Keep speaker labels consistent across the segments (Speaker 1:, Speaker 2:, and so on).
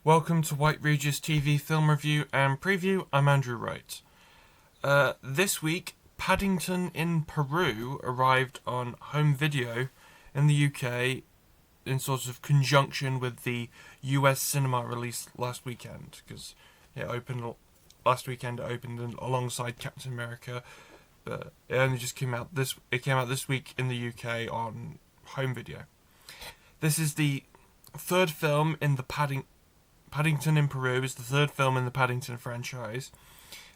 Speaker 1: Welcome to White Regis TV film review and preview. I'm Andrew Wright. This week, Paddington in Peru arrived on home video in the UK in sort of conjunction with the US cinema release last weekend, because it opened last weekend. It opened alongside Captain America, but it only just came out this. It came out this week in the UK on home video. This is the third film in the Paddington in Peru is the third film in the Paddington franchise,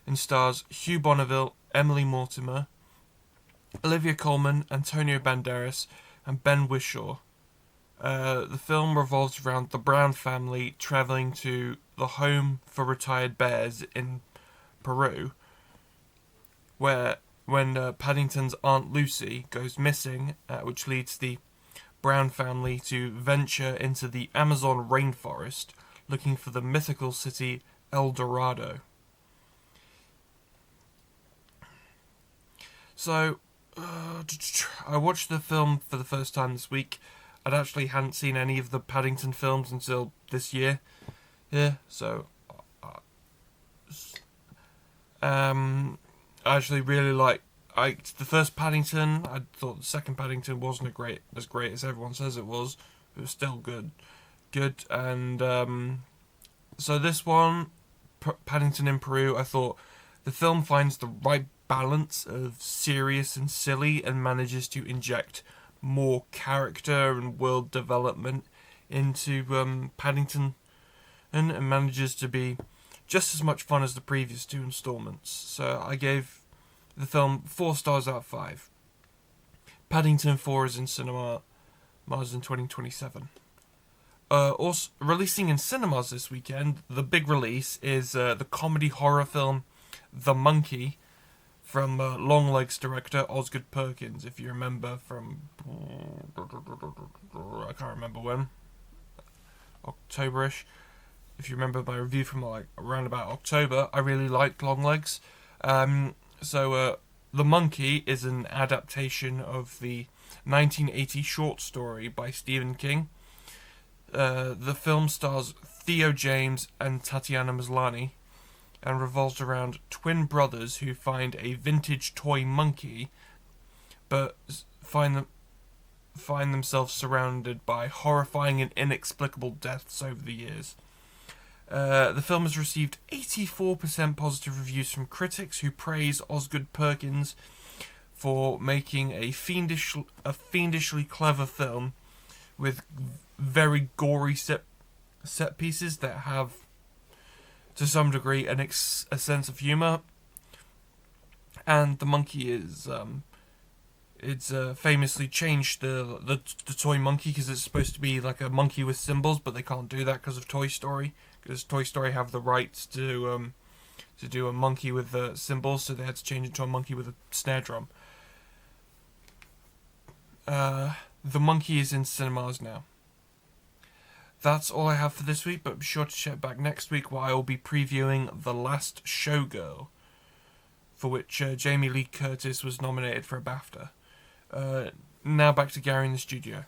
Speaker 1: and stars Hugh Bonneville, Emily Mortimer, Olivia Colman, Antonio Banderas, and Ben Whishaw. The film revolves around the Brown family travelling to the home for retired bears in Peru, when Paddington's Aunt Lucy goes missing, which leads the Brown family to venture into the Amazon rainforest looking for the mythical city El Dorado. So, I watched the film for the first time this week. I actually hadn't seen any of the Paddington films until this year. I actually really liked the first Paddington. I thought the second Paddington wasn't as great as everyone says it was. It was still good, and so this one, Paddington in Peru, I thought the film finds the right balance of serious and silly and manages to inject more character and world development into Paddington, and manages to be just as much fun as the previous two installments. So I gave the film 4 stars out of 5. Paddington 4 is in cinemas in 2027. Also releasing in cinemas this weekend, the big release is the comedy horror film The Monkey from Longlegs director Osgood Perkins. If you remember from, I can't remember when, October-ish. If you remember my review from around about October, I really liked Longlegs. So The Monkey is an adaptation of the 1980 short story by Stephen King. The film stars Theo James and Tatiana Maslany and revolves around twin brothers who find a vintage toy monkey, but find themselves surrounded by horrifying and inexplicable deaths over the years. The film has received 84% positive reviews from critics who praise Osgood Perkins for making a fiendishly clever film with very gory set pieces that have, to some degree, a sense of humour. And The Monkey is it's famously changed the toy monkey, because it's supposed to be like a monkey with cymbals, but they can't do that because of Toy Story, because Toy Story have the rights to do a monkey with cymbals, so they had to change it to a monkey with a snare drum. The Monkey is in cinemas now. That's all I have for this week, but be sure to check back next week where I will be previewing The Last Showgirl, for which Jamie Lee Curtis was nominated for a BAFTA. Now back to Gary in the studio.